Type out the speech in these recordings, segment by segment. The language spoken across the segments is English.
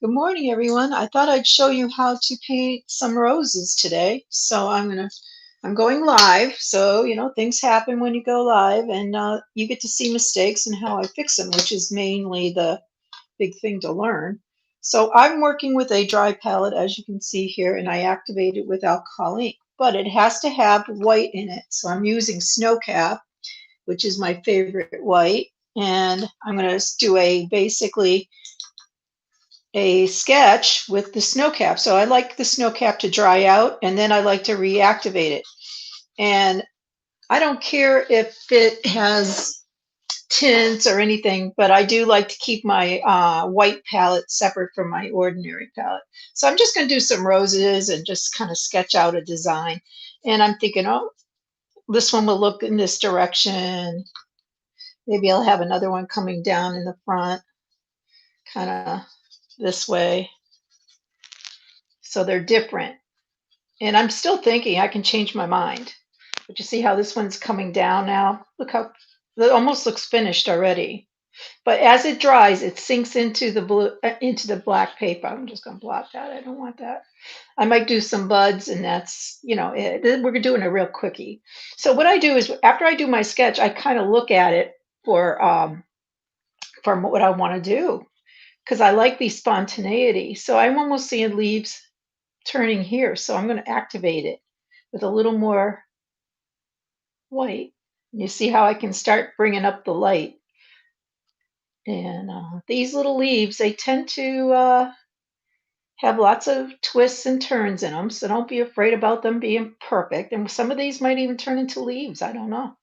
Good morning, everyone. I thought I'd show you how to paint some roses today. I'm going live. So, things happen when you go live and you get to see mistakes and how I fix them, which is mainly the big thing to learn. So I'm working with a dry palette, as you can see here, and I activate it with alcohol ink, but it has to have white in it. So I'm using Snow Cap, which is my favorite white. And I'm going to do a sketch with the snow cap. So I like the snow cap to dry out and then I like to reactivate it. And I don't care if it has tints or anything, but I do like to keep my white palette separate from my ordinary palette. So I'm just going to do some roses and just kind of sketch out a design. And I'm thinking, oh, this one will look in this direction. Maybe I'll have another one coming down in the front, kind of this way. So they're different. And I'm still thinking I can change my mind. But you see how this one's coming down now? Look how it almost looks finished already. But as it dries, it sinks into the blue, into the black paper. I'm just going to blot that. I don't want that. I might do some buds, and that's we're doing a real quickie. So what I do is after I do my sketch, I kind of look at it for what I want to do because I like the spontaneity. So I'm almost seeing leaves turning here. So I'm going to activate it with a little more white. You see how I can start bringing up the light. And these little leaves, they tend to have lots of twists and turns in them. So don't be afraid about them being perfect. And some of these might even turn into leaves. I don't know.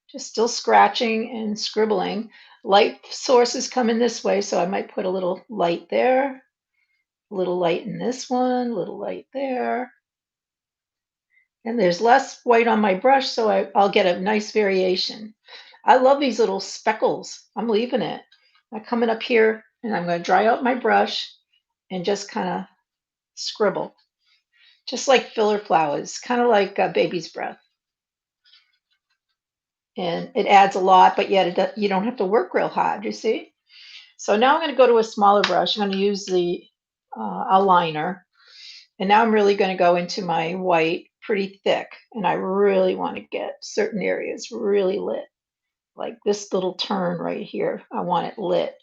Just still scratching and scribbling. Light sources come in this way. So I might put a little light there, a little light in this one, a little light there. And there's less white on my brush, so I'll get a nice variation. I love these little speckles. I'm leaving it. I'm coming up here and I'm going to dry out my brush and just kind of scribble, just like filler flowers, kind of like baby's breath. And it adds a lot, but yet you don't have to work real hard, you see? So now I'm going to go to a smaller brush. I'm going to use the a liner. And now I'm really going to go into my white pretty thick. And I really want to get certain areas really lit. Like this little turn right here. I want it lit.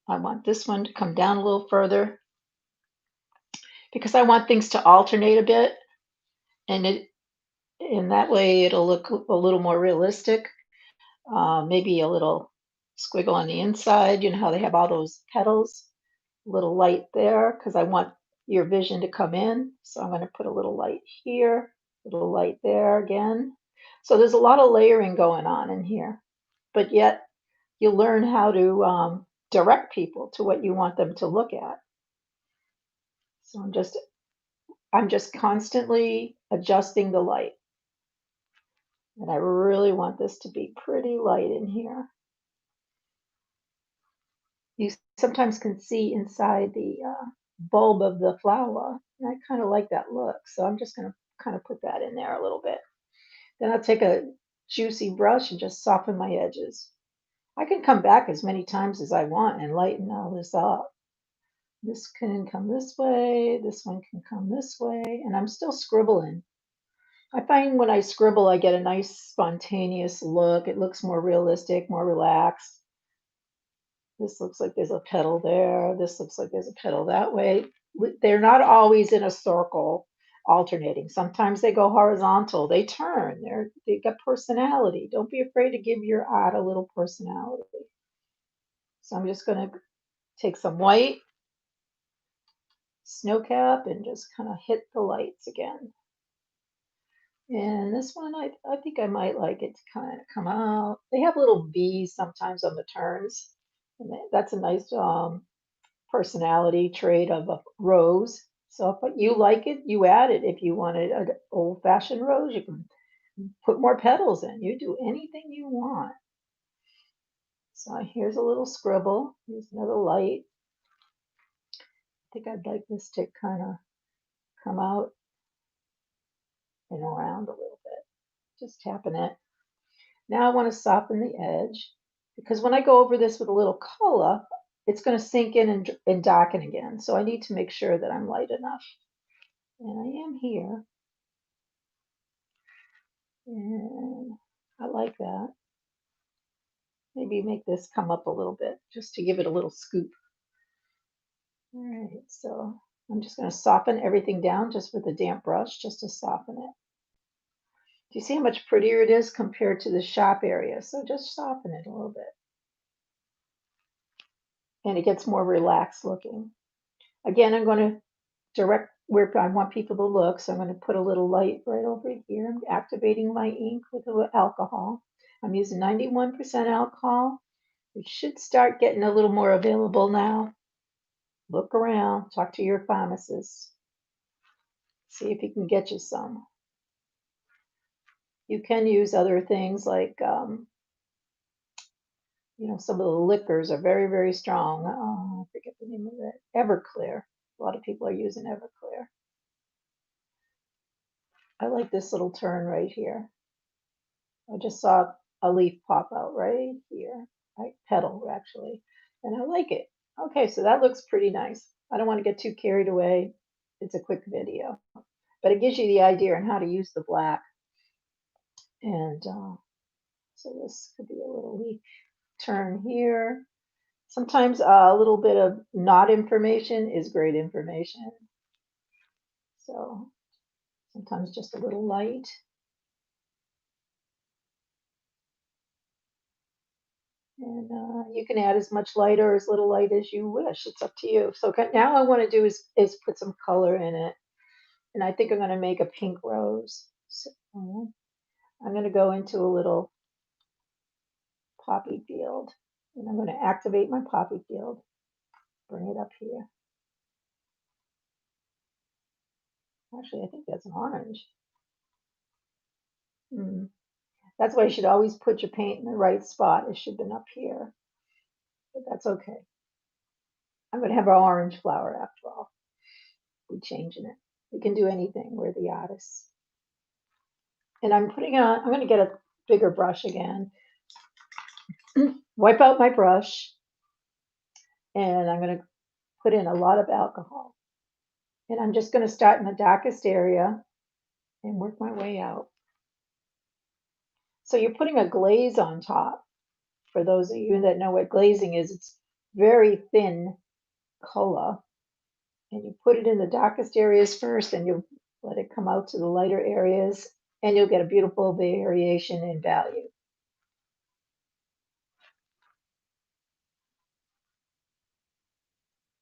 I want this one to come down a little further because I want things to alternate a bit. And in that way it'll look a little more realistic. Maybe a little squiggle on the inside. You know how they have all those petals? A little light there because I want your vision to come in. So I'm going to put a little light here, a little light there again. So there's a lot of layering going on in here, but yet you learn how to direct people to what you want them to look at. So I'm just constantly adjusting the light, and I really want this to be pretty light in here. You sometimes can see inside the bulb of the flower, and I kind of like that look. So I'm just going to kind of put that in there a little bit. Then I'll take a juicy brush and just soften my edges. I can come back as many times as I want and lighten all this up. This can come this way, this one can come this way, and I'm still scribbling. I find when I scribble, I get a nice spontaneous look. It looks more realistic, more relaxed. This looks like there's a petal there. This looks like there's a petal that way. They're not always in a circle alternating. Sometimes they go horizontal. They turn. They got personality. Don't be afraid to give your art a little personality. So I'm just going to take some white snow cap and just kind of hit the lights again. And this one, I think I might like it to kind of come out. They have little V's sometimes on the turns. And that's a nice personality trait of a rose. So if you like it, you add it. If you wanted an old-fashioned rose, you can put more petals in. You do anything you want. So here's a little scribble. Here's another light. I think I'd like this to kind of come out and around a little bit. Just tapping it. Now I want to soften the edge because when I go over this with a little color, it's going to sink in and darken again. So I need to make sure that I'm light enough. And I am here. And I like that. Maybe make this come up a little bit just to give it a little scoop. All right, so I'm just going to soften everything down just with a damp brush just to soften it. Do you see how much prettier it is compared to the shop area? So just soften it a little bit. And it gets more relaxed looking. Again, I'm going to direct where I want people to look. So I'm going to put a little light right over here. I'm activating my ink with a little alcohol. I'm using 91% alcohol. It should start getting a little more available now. Look around, talk to your pharmacist, see if he can get you some. You can use other things like, some of the liquors are very, very strong. I forget the name of it. Everclear. A lot of people are using Everclear. I like this little turn right here. I just saw a leaf pop out right here, right petal actually, and I like it. Okay, so that looks pretty nice. I don't want to get too carried away. It's a quick video, but it gives you the idea on how to use the black. And so this could be a little leaf turn here. Sometimes a little bit of not information is great information. So sometimes just a little light. And you can add as much light or as little light as you wish. It's up to you. So now I want to do is put some color in it. And I think I'm going to make a pink rose. So I'm going to go into a little poppy field. And I'm going to activate my poppy field. Bring it up here. Actually, I think that's an orange. Mm. That's why you should always put your paint in the right spot. It should have been up here. But that's okay. I'm going to have an orange flower after all. We're changing it. We can do anything. We're the artists. And I'm putting on, I'm going to get a bigger brush again. Wipe out my brush. And I'm going to put in a lot of alcohol. And I'm just going to start in the darkest area and work my way out. So you're putting a glaze on top. For those of you that know what glazing is, it's very thin color. And you put it in the darkest areas first, and you let it come out to the lighter areas, and you'll get a beautiful variation in value.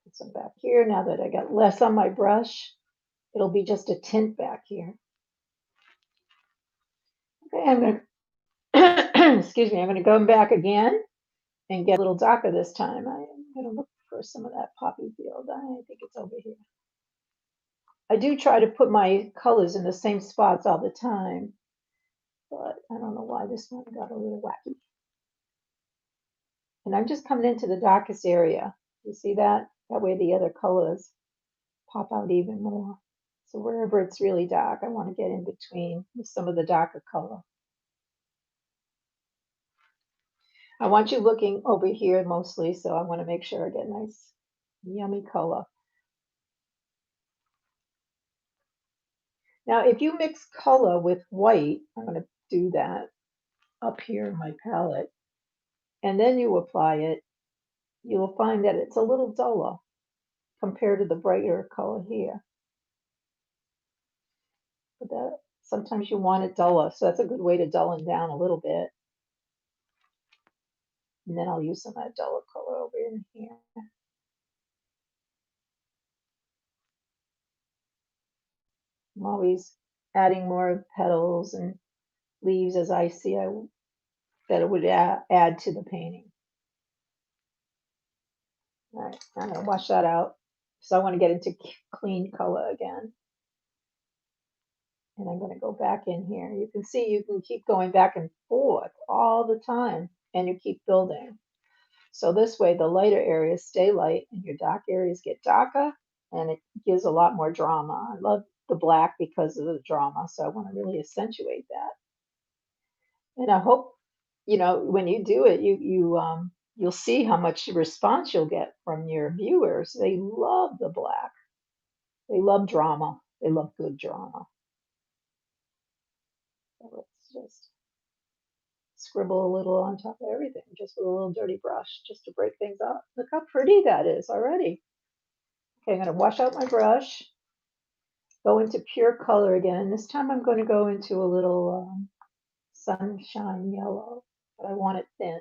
Put some back here. Now that I got less on my brush, it'll be just a tint back here. Okay, I'm going to, excuse me, I'm going to go back again and get a little darker this time. I'm going to look for some of that poppy field. I think it's over here. I do try to put my colors in the same spots all the time, but I don't know why this one got a little wacky. And I'm just coming into the darkest area. You see that? That way the other colors pop out even more. So wherever it's really dark, I want to get in between with some of the darker color. I want you looking over here mostly, so I want to make sure I get nice, yummy color. Now, if you mix color with white, I'm going to do that up here in my palette, and then you apply it, you will find that it's a little duller compared to the brighter color here. But that sometimes you want it duller, so that's a good way to dull it down a little bit. And then I'll use some of that duller color over in here. I'm always adding more petals and leaves as I see that it would add to the painting. All right, I'm going to wash that out. So I want to get into clean color again. And I'm going to go back in here. You can see you can keep going back and forth all the time, and you keep building. So this way the lighter areas stay light and your dark areas get darker, and it gives a lot more drama. I love the black because of the drama, so I want to really accentuate that. And I hope, when you do it, you you'll see how much response you'll get from your viewers. They love the black. They love drama. They love good drama. So let's just scribble a little on top of everything, just with a little dirty brush, just to break things up. Look how pretty that is already. Okay, I'm going to wash out my brush, go into pure color again. This time I'm going to go into a little sunshine yellow, but I want it thin.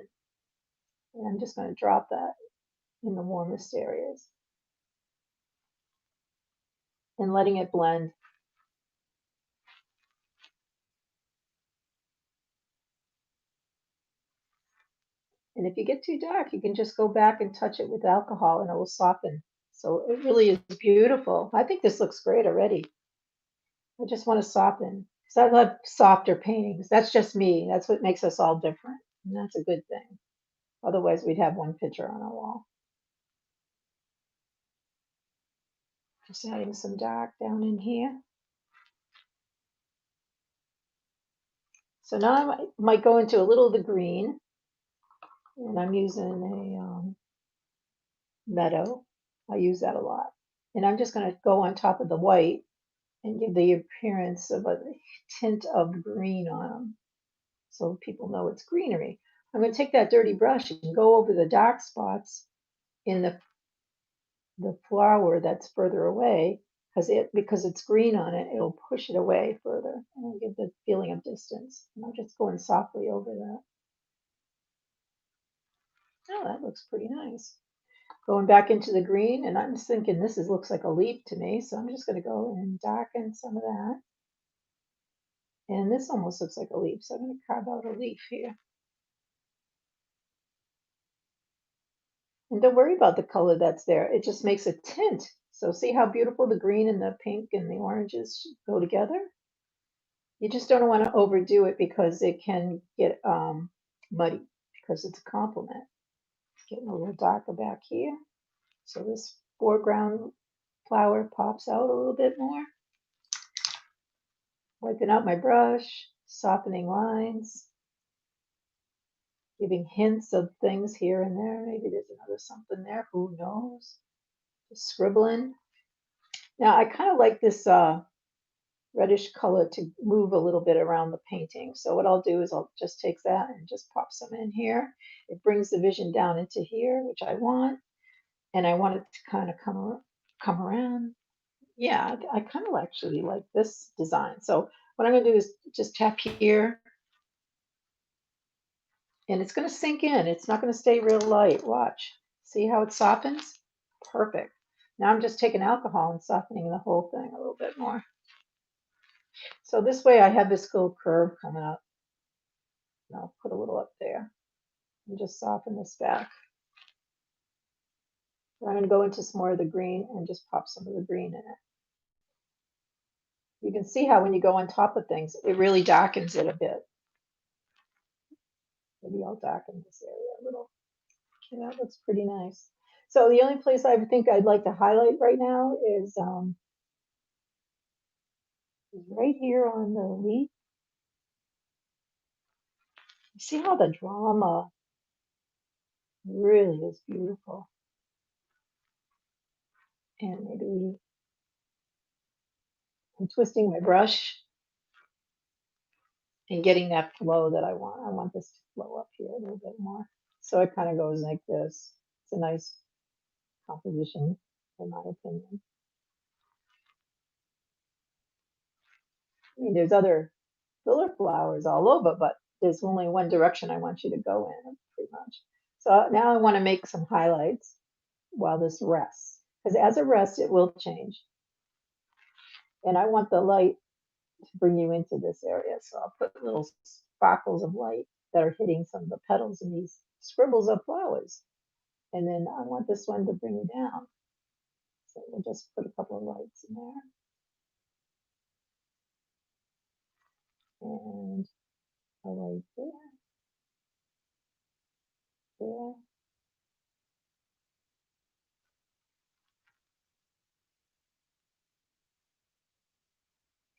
And I'm just going to drop that in the warmest areas and letting it blend. And if you get too dark, you can just go back and touch it with alcohol and it will soften. So it really is beautiful. I think this looks great already. I just want to soften because I love softer paintings. That's just me. That's what makes us all different. And that's a good thing. Otherwise, we'd have one picture on our wall. Just adding some dark down in here. So now I might go into a little of the green. And I'm using a meadow. I use that a lot. And I'm just going to go on top of the white and give the appearance of a tint of green on them so people know it's greenery. I'm going to take that dirty brush and go over the dark spots in the flower that's further away because it's green on it, it'll push it away further and I'll give the feeling of distance. And I'm just going softly over that. Oh, that looks pretty nice. Going back into the green, and I'm just thinking looks like a leaf to me, so I'm just going to go and darken some of that. And this almost looks like a leaf, so I'm going to carve out a leaf here. And don't worry about the color that's there. It just makes a tint. So see how beautiful the green and the pink and the oranges go together? You just don't want to overdo it because it can get muddy because it's a complement. It's getting a little darker back here. So this foreground flower pops out a little bit more. Wiping out my brush, softening lines, giving hints of things here and there. Maybe there's another something there, who knows? Just scribbling. Now I kind of like this reddish color to move a little bit around the painting. So what I'll do is I'll just take that and just pop some in here. It brings the vision down into here, which I want. And I want it to kind of come around. Yeah, I kind of actually like this design. So what I'm going to do is just tap here and it's going to sink in. It's not going to stay real light. Watch. See how it softens? Perfect. Now I'm just taking alcohol and softening the whole thing a little bit more. So this way I have this little curve coming up. And I'll put a little up there and just soften this back. I'm going to go into some more of the green and just pop some of the green in it. You can see how when you go on top of things, it really darkens it a bit. Maybe I'll darken this area a little. Yeah, that looks pretty nice. So the only place I think I'd like to highlight right now is right here on the leaf. You see how the drama really is beautiful. And maybe I'm twisting my brush and getting that flow that I want. I want this to flow up here a little bit more. So it kind of goes like this. It's a nice composition, in my opinion. I mean, there's other filler flowers all over, but there's only one direction I want you to go in, pretty much. So now I want to make some highlights while this rests, because as it rests, it will change. And I want the light to bring you into this area. So I'll put little sparkles of light that are hitting some of the petals and these scribbles of flowers. And then I want this one to bring you down. So we'll just put a couple of lights in there. And a light there, there.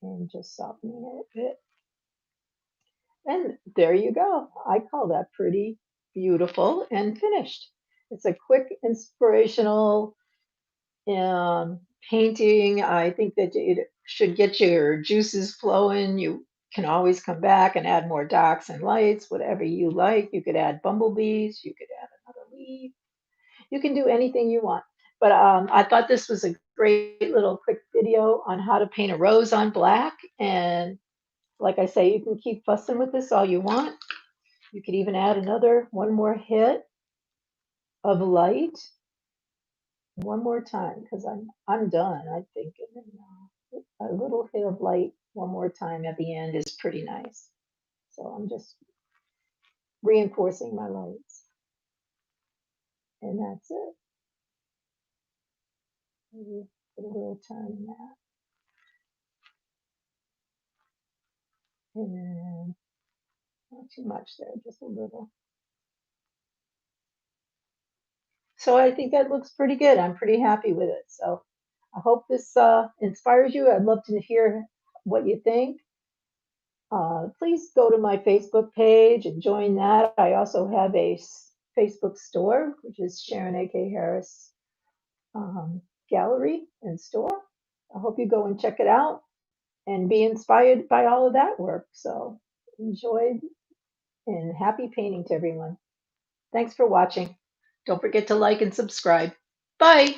And just softening it a bit. And there you go. I call that pretty. beautiful and finished. It's a quick, inspirational painting. I think that it should get your juices flowing. You can always come back and add more darks and lights, whatever you like. You could add bumblebees, you could add another leaf. You can do anything you want. But I thought this was a great little quick video on how to paint a rose on black. And like I say, you can keep fussing with this all you want. You could even add one more hit of light one more time because I'm done. I think a little hit of light one more time at the end is pretty nice. So I'm just reinforcing my lights, and that's it. Maybe put a little turn in that, and not too much there, just a little. So I think that looks pretty good. I'm pretty happy with it. So I hope this inspires you. I'd love to hear what you think. Please go to my Facebook page and join that. I also have a Facebook store, which is Sharon A.K. Harris Gallery and Store. I hope you go and check it out and be inspired by all of that work. So enjoy and happy painting to everyone. Thanks for watching. Don't forget to like and subscribe. Bye.